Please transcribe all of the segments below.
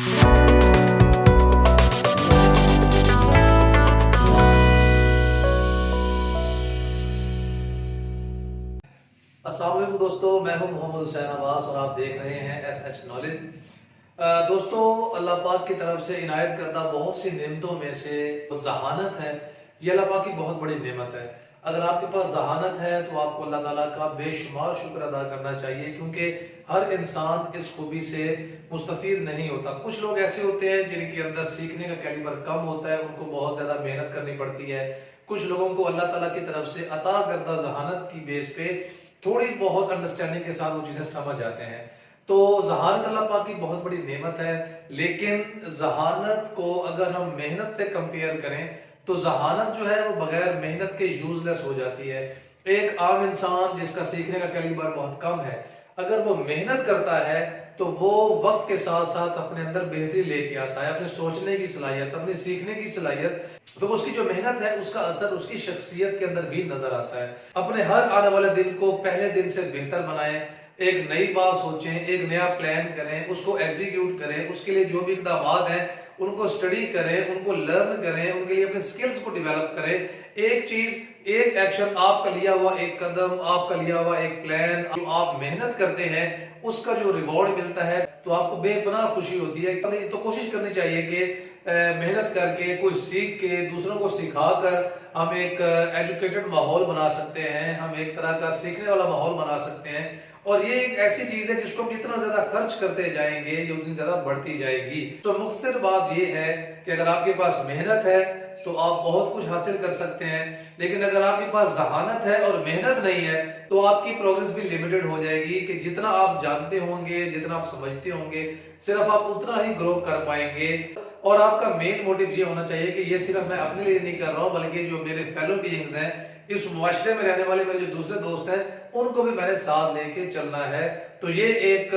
अस्सलाम वालेकुम दोस्तों, मैं हूं मोहम्मद हुसैन अब्बास और आप देख रहे हैं एसएच नॉलेज। दोस्तों, अल्लाह पाक की तरफ से इनायत करदा बहुत सी नेमतों में से जहानत है। ये अल्लाह पाक की बहुत बड़ी नेमत है। अगर आपके पास जहानत है तो आपको अल्लाह ताला का बेशुमार शुक्र अदा करना चाहिए, क्योंकि हर इंसान इस खूबी से मुस्तफीद नहीं होता। कुछ लोग ऐसे होते हैं जिनके अंदर सीखने का कैलिबर कम होता है, उनको बहुत ज्यादा मेहनत करनी पड़ती है। कुछ लोगों को अल्लाह ताला की तरफ से अता करदा जहानत की बेस पे थोड़ी बहुत अंडरस्टैंडिंग के साथ वो चीजें समझ आते हैं। तो जहानत अल्लाह पाक की बहुत बड़ी नेमत है, लेकिन जहानत को अगर हम मेहनत से कंपेयर करें तो जहानत जो है वो बगैर मेहनत के यूजलेस हो जाती है। एक आम इंसान जिसका सीखने का कैलिबर बहुत कम है, अगर वो मेहनत करता है तो वो वक्त के साथ साथ अपने अंदर बेहतरी लेके आता है, अपने सोचने की सलाहियत, अपने सीखने की सलाहियत। तो उसकी जो मेहनत है उसका असर उसकी शख्सियत के अंदर भी नजर आता है। अपने हर आने वाले दिन को पहले दिन से बेहतर बनाएं, एक नई बात सोचें, एक नया प्लान करें, उसको एग्जीक्यूट करें, उसके लिए जो भी इक़दामात हैं उनको स्टडी करें, उनको लर्न करें, उनके लिए अपने स्किल्स को डेवलप करें। एक चीज, एक एक्शन, आपका लिया हुआ एक कदम, आपका लिया हुआ एक प्लान, जो आप मेहनत करते हैं उसका जो रिवॉर्ड मिलता है तो आपको बेपनाह खुशी होती है। तो कोशिश करनी चाहिए कि मेहनत करके, कुछ सीख के, दूसरों को सिखाकर हम एक एजुकेटेड माहौल बना सकते हैं, हम एक तरह का सीखने वाला माहौल बना सकते हैं। और ये एक ऐसी चीज है जिसको हम जितना ज्यादा खर्च करते जाएंगे ये उतनी ज्यादा बढ़ती जाएगी। तो मुख्तसर बात ये है कि अगर आपके पास मेहनत है तो आप बहुत कुछ हासिल कर सकते हैं, लेकिन अगर आपके पास जहानत है और मेहनत नहीं है तो आपकी प्रोग्रेस भी लिमिटेड हो जाएगी। कि जितना आप जानते होंगे, जितना आप समझते होंगे, सिर्फ आप उतना ही ग्रो कर पाएंगे। और आपका मेन मोटिव ये होना चाहिए कि ये सिर्फ मैं अपने लिए नहीं कर रहा हूं, बल्कि जो मेरे फेलो बीइंग्स हैं, इस मुआशरे में रहने वाले मेरे जो दूसरे दोस्त हैं, उनको भी मैंने साथ लेके चलना है। तो ये एक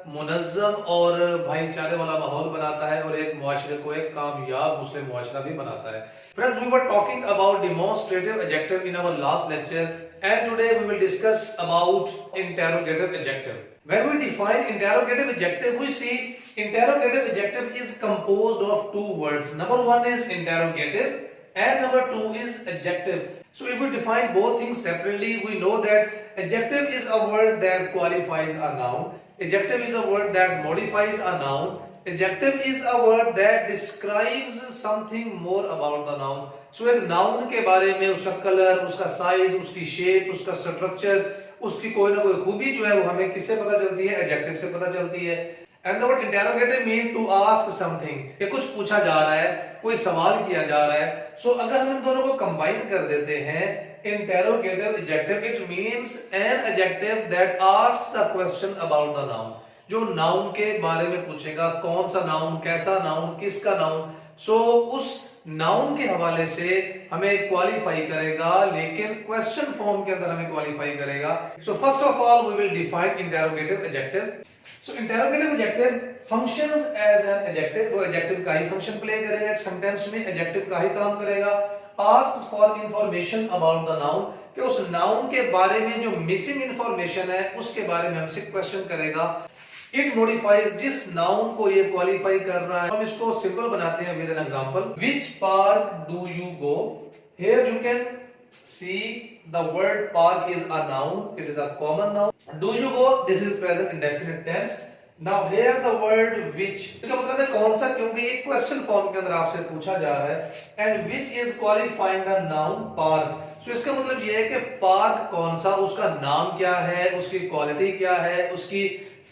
मुनज़्ज़म और भाईचारे वाला माहौल बनाता है और एक मुआशरे को एक कामयाब मुस्लिम मुआशरा भी बनाता है। Friends, we were talking about demonstrative adjective in our last lecture, and today we will discuss about interrogative adjective. When we define interrogative adjective, we see interrogative adjective is composed of two words. Number one is interrogative and number two is adjective. So if we define both things separately, we know that adjective is a word that qualifies a noun. Adjective is a word that modifies a noun. Adjective is a word that describes something more about the noun. So एक noun के बारे में, उसका colour, उसका size, उसकी shape, उसका structure, उसकी कोई ना कोई खूबी जो है वो हमें किससे पता चलती है? एडजेक्टिव से पता चलती है। And the word interrogative mean to ask something, ये कुछ पूछा जा रहा है, कोई सवाल किया जा रहा है। सो अगर हम इन दोनों को कंबाइन कर देते हैं, interrogative adjective, it means an adjective that asks the question about the noun, जो नाउन के बारे में पूछेगा, कौन सा नाउन, कैसा नाउन, किसका नाउन। सो उस नाउन के हवाले से हमें क्वालिफाई करेगा, लेकिन क्वेश्चन फॉर्म के अंदर हमें क्वालिफाई करेगा। So first of all we will define interrogative adjective. So interrogative adjective functions as an adjective, वो एडजेक्टिव का ही फंक्शन प्ले करेगा, एक सेंटेंस में एडजेक्टिव का ही काम करेगा। Asks for information about the noun, कि उस नाउन के बारे में जो मिसिंग इंफॉर्मेशन है उसके बारे में हमसे क्वेश्चन करेगा। इट मॉडिफाइज, जिस नाउन को ये क्वालिफाई कर रहा है। हम इसको सिंपल बनाते हैं with an example. Which park do you go? Here you can see the word park is a noun, it is a common noun. Do you go, this is present indefinite tense. Now here the word which, इसका मतलब है कौन सा, क्योंकि एक question form के अंदर आपसे पूछा जा रहा है। And which is qualifying the noun park. So इसका मतलब ये है कि पार्क कौन सा, उसका नाम क्या है, उसकी क्वालिटी क्या है, उसकी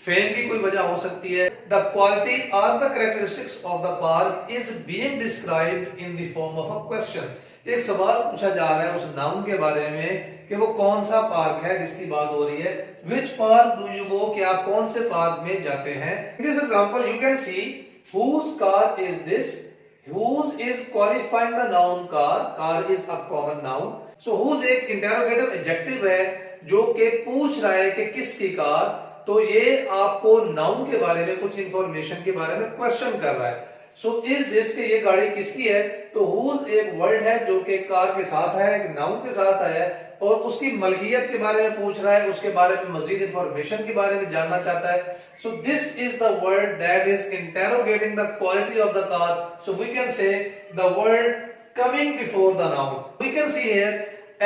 फेम की कोई वजह हो सकती है। द क्वालिटी और the characteristics of the park is being described in the form of a question. एक सवाल पूछा जा रहा है उस नाउन के बारे में कि वो कौन सा पार्क है जिसकी बात हो रही है। व्हिच पार्क डू यू गो, कि आप कौन से पार्क में जाते हैं। In this example you can C whose car is this, whose is qualifying the noun car is a common noun. So whose एक इंटरोगेटिव एडजेक्टिव है जो कि पूछ रहा है कि किसकी कार, तो ये आपको नाउन के बारे में, कुछ इंफॉर्मेशन के बारे में क्वेश्चन कर रहा है। सो इज दिस, के ये गाड़ी किसकी है, तो whose एक वर्ड है जो कि कार के साथ है, एक नाउन के साथ आया है, और उसकी मलकियत के बारे में पूछ रहा है, उसके बारे में मजीद इंफॉर्मेशन के बारे में जानना चाहता है। So this is the word that is interrogating the quality of the car. So we can say the word coming before the noun. We can see here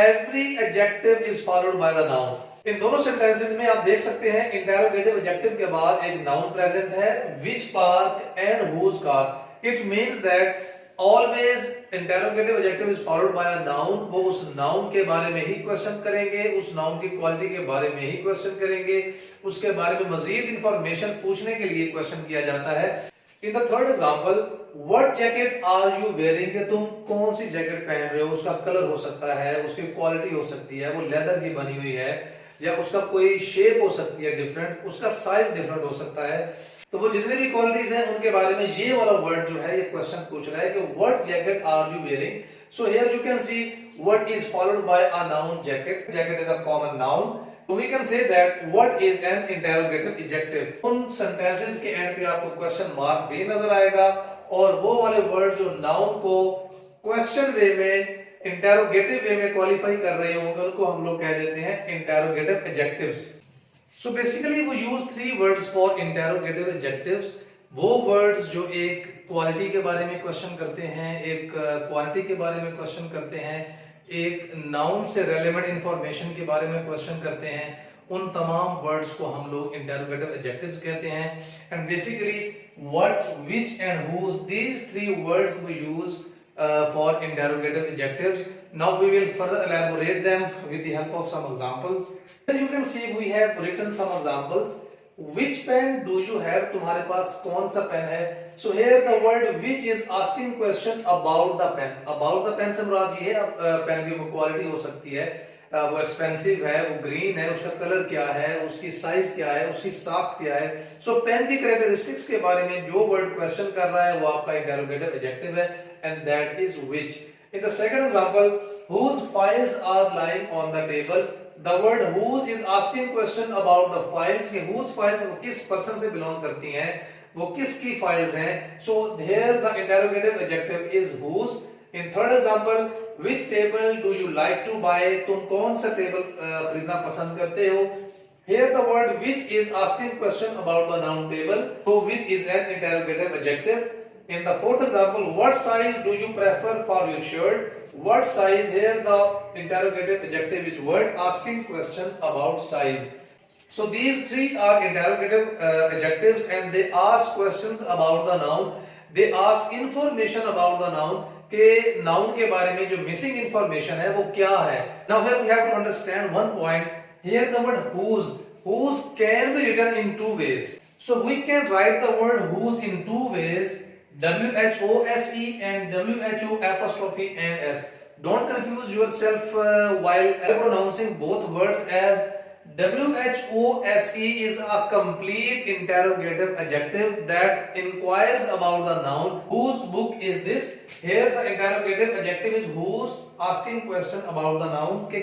every adjective is followed by the noun. इन दोनों sentences में आप देख सकते हैं interrogative adjective के बाद एक नाउन प्रेजेंट है, which park and whose car. It means that always interrogative adjective is followed by a noun. वो उस नाउन के बारे में ही क्वेश्चन करेंगे, उस नाउन की क्वालिटी के बारे में ही क्वेश्चन करेंगे, उसके बारे में मजीद इंफॉर्मेशन पूछने के लिए क्वेश्चन किया जाता है। In the third example, what jacket are you wearing, कि तुम कौन सी जैकेट पहन रहे हो। उसका कलर हो सकता है, उसकी क्वालिटी हो सकती है, वो लेदर की बनी हुई है, या उसका कोई शेप हो सकती है डिफरेंट, उसका साइज डिफरेंट हो सकता है। तो वो जितने भी क्वालिटीज हैं उनके बारे में ये वाला वर्ड जो है ये क्वेश्चन पूछ रहा है कि what jacket are you wearing. So here you can see what is followed by a noun jacket. Jacket is a common noun. So we can say that what is an interrogative adjective। उन sentences के and पे आपको question mark भी नजर आएगा, और वो वाले वर्ड जो नाउन को क्वेश्चन वे में, इंटेरोगेटिव वे में क्वालिफाई कर रहे होंगे उनको हम लोग कह देते हैं interrogative adjectives. So basically we use three words for interrogative adjectives। वो वर्ड्स जो एक क्वालिटी के बारे में क्वेश्चन करते हैं, एक क्वांटिटी के बारे में क्वेश्चन करते हैं, एक नाउन से रेलेवेंट इंफॉर्मेशन के बारे में क्वेश्चन करते हैं, उन तमाम वर्ड्स को हम लोग इंटेरोगेटिव एडजेक्टिव्स कहते हैं। And basically what, which and whose, these three words we use for interrogative adjectives. Now we will further elaborate them with the help of some examples. Here you can see we have written some examples. Which pen do you have? तुम्हारे पास कौन सा pen है? So here the word which is asking question about the pen. About the pen से मुराद ये है pen की quality हो सकती है, वो एक्सपेंसिव है, वो ग्रीन है, उसका कलर क्या है, उसकी साइज क्या है, उसकी साफ्ट क्या है। सो पेन की कैरेक्टरिस्टिक्स के बारे में जो वर्ड क्वेश्चन कर रहा है वो आपका इंटेरोगेटिव एडजेक्टिव है, and that is which. In the second example, whose files are lying on the table. The word whose is asking question about the files, कि whose files वो किस person से belong करती हैं, वो किसकी files हैं। So here the interrogative adjective is whose. In third example, which table do you like to buy, तुम कौन सा टेबल खरीदना पसंद करते हो। Here the word which is asking question about the noun table, so which is an interrogative adjective. In the fourth example, what size do you prefer for your shirt? What size, here the interrogative adjective is word asking question about size. So these three are interrogative adjectives, and they ask questions about the noun. They ask information about the noun, के noun के बारे में जो missing information है वो क्या है। Now here we have to understand one point. Here the word whose can be written in two ways. So we can write the word whose in two ways, WHOSE and WHO'S. Don't confuse yourself while pronouncing both words, as WHOSE is a complete interrogative adjective that inquires about the noun. Whose book is this? Here the interrogative adjective is whose, asking question about the noun, के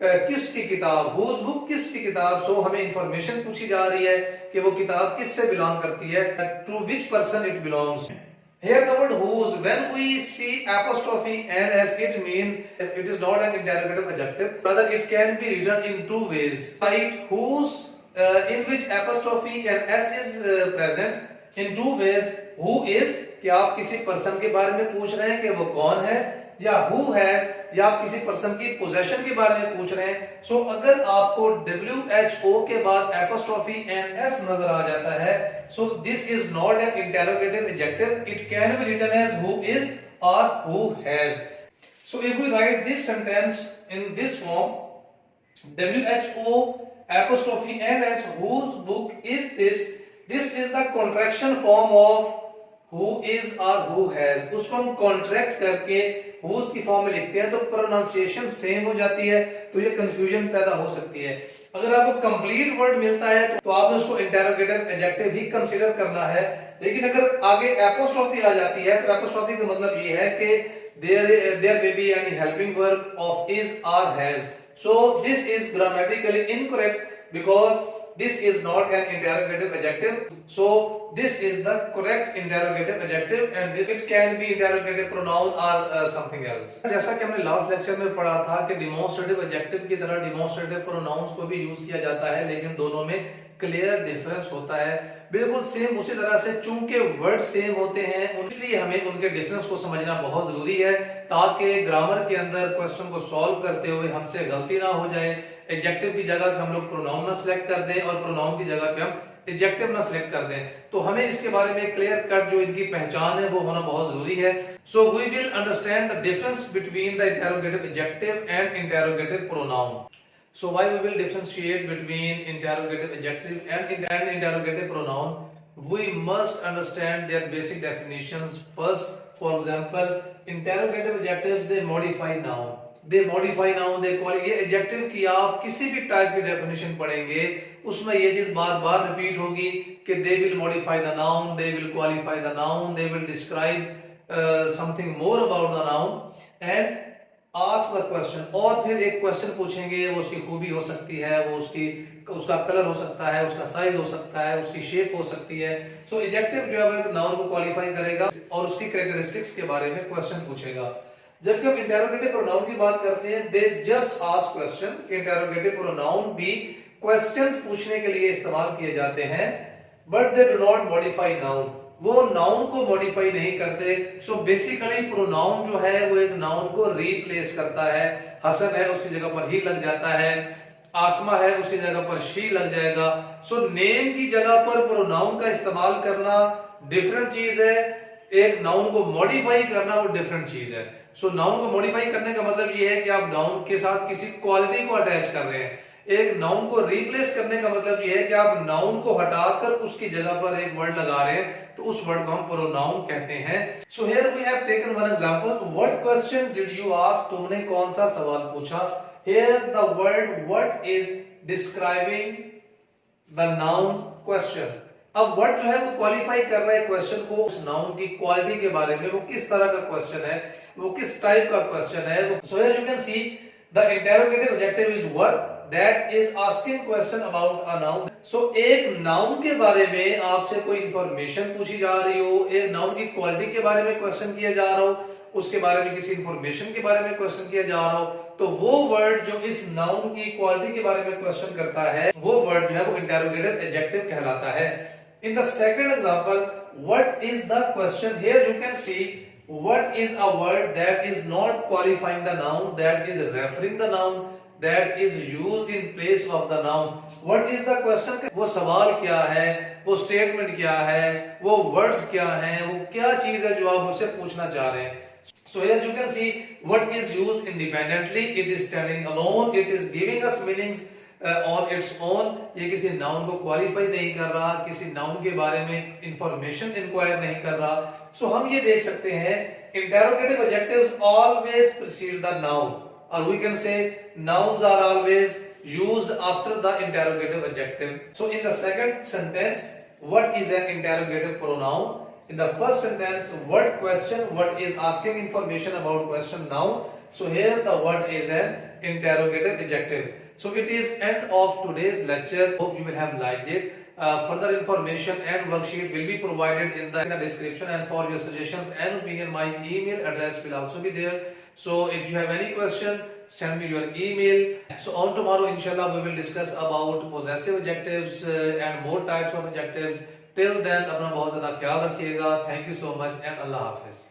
किसकी किताब, whose book किसकी किताब। सो हमें information पूछी जा रही है कि वो किताब किससे बिलोंग करती है, to which person it belongs। Here the word whose, when we see apostrophe and s, it means it is not an interrogative adjective, rather it can be written in two ways. Right, whose in which apostrophe and s is present in two ways. Who is, कि आप किसी person के बारे में पूछ रहे हैं कि वो कौन है, या who has, या आप किसी पर्सन की पोजेशन के बारे में पूछ रहे हैं। सो अगर आपको WHO के बाद apostrophe and s नजर आ जाता है, so this is not an interrogative adjective. It can be written as who is or who has. So if we write this sentence in this form, WHO apostrophe and s, whose book is this, this is the contraction form of who is or who has। उसको हम contract करके whose की form में लिखते हैं तो pronunciation same हो जाती है, तो ये कंफ्यूजन पैदा हो सकती है। अगर आपको कंप्लीट वर्ड मिलता है तो आपने उसको इंटेरोगेटिव एडजेक्टिव ही कंसीडर करना है। लेकिन अगर आगे एपोस्ट्रोफी आ जाती है तो एपोस्ट्रोफी का मतलब ये है कि there may be any helping verb of is or has। So this is grammatically incorrect because this is not an interrogative adjective. So this is the correct interrogative adjective and this it can be interrogative pronoun or something else. जैसा कि हमने last lecture में पढ़ा था कि demonstrative adjective की तरह demonstrative pronounce को भी यूज किया जाता है, लेकिन दोनों में क्लियर डिफरेंस होता है। बिल्कुल सेम उसी तरह से चूंकि वर्ड सेम होते हैं इसलिए हमें उनके डिफरेंस को समझना बहुत जरूरी है ताकि ग्रामर के अंदर क्वेश्चन को सॉल्व करते हुए हमसे गलती ना हो जाए। एडजेक्टिव की जगह पे हम लोग प्रोनाउन ना सिलेक्ट कर दें और प्रोनाउन की जगह पे हम एडजेक्टिव ना सिलेक्ट कर दें। तो हमें इसके बारे में क्लियर कट जो इनकी पहचान है वो होना बहुत जरूरी है। So we will understand the difference between the interrogative adjective and interrogative pronoun. So why we will differentiate between interrogative adjective and interrogative pronoun? We must understand their basic definitions first. For example, interrogative adjectives they modify noun. They modify noun. They call ये adjective की आप किसी भी type की definition पढ़ेंगे उसमें ये चीज बार बार repeat होगी कि they will modify the noun, they will qualify the noun, they will describe something more about the noun and ask the question। और फिर एक क्वेश्चन पूछेंगे, वो उसकी खूबी हो सकती है, वो उसका कलर हो सकता है, उसका साइज हो सकता है, उसकी शेप हो सकती है। सो एडजेक्टिव जो है वो नाउन को क्वालिफाई करेगा और उसकी कैरेक्टरिस्टिक्स के बारे में क्वेश्चन पूछेगा। जबकि हम इंटरोगेटिव प्रोनाउन की बात करते हैं, they just ask question. Interrogative pronoun भी क्वेश्चंस पूछने के लिए इस्तेमाल किए जाते हैं, but they do not modify noun. वो नाउन को मॉडिफाई नहीं करते। सो बेसिकली प्रोनाउन जो है वो एक नाउन को रिप्लेस करता है। हसन है उसकी जगह पर ही लग जाता है, आसमा है उसकी जगह पर शी लग जाएगा। सो नेम की जगह पर प्रोनाउन का इस्तेमाल करना डिफरेंट चीज है, एक नाउन को मॉडिफाई करना वो डिफरेंट चीज है। सो नाउन को मॉडिफाई करने का मतलब ये है कि आप नाउन के साथ किसी क्वालिटी को अटैच कर रहे हैं। एक नाउन को रिप्लेस करने का मतलब ये है कि आप नाउन को हटाकर उसकी जगह पर एक वर्ड लगा रहे हैं, तो उस वर्ड को हम प्रोनाउन कहते हैं। So here we have taken one example. What question did you ask? तुमने कौन सा सवाल पूछा? Here the word what is describing the noun question. अब वर्ड जो है वो क्वालिफाई कर रहा है क्वेश्चन को, उस नाउन की क्वालिटी के बारे में, वो किस तरह का क्वेश्चन है, वो किस टाइप का क्वेश्चन है। सो here you can see the interrogative adjective is what that is asking question about a noun। so एक नाउन के बारे में आपसे कोई इंफॉर्मेशन पूछी जा रही हो, एक नाउन की क्वालिटी के बारे में क्वेश्चन किया जा रहा हो, उसके बारे में किसी इंफॉर्मेशन के बारे में क्वेश्चन किया जा रहा हो, तो वो वर्ड जो इस नाउन की क्वालिटी के बारे में क्वेश्चन करता है वो वर्ड जो है वो इंटरोगेटिव एडजेक्टिव कहलाता है। In the second example, what is the question? Here you can C what is a word that is not qualifying the noun, that is referring the noun, that is used in place of the noun। what is the question? वो सवाल क्या है, वो statement क्या है, वो words क्या हैं, वो क्या चीज है जो आप मुझसे पूछना चाह रहे हैं। so here you can see what is used independently, it is standing alone, it is giving us meanings on its own। ये किसी नाउन को क्वालिफाई नहीं कर रहा, किसी नाउन के बारे में इंफॉर्मेशन इंक्वायर नहीं कर रहा। सो हम ये देख सकते हैं interrogative adjectives always precede the noun, और we can say nouns are always used after the interrogative adjective। so in the second sentence, what is an interrogative pronoun? in the first sentence, what question, what is asking information about question noun। so here the word is an interrogative adjective। so it is end of today's lecture, hope you will have liked it। further information and worksheet will be provided in the description, and for your suggestions and opinion my email address will also be there। so if you have any question, send me your email। so on tomorrow inshallah we will discuss about possessive adjectives and more types of adjectives। till then अपना बहुत ज्यादा ख्याल रखिएगा। thank you so much and Allah Hafiz।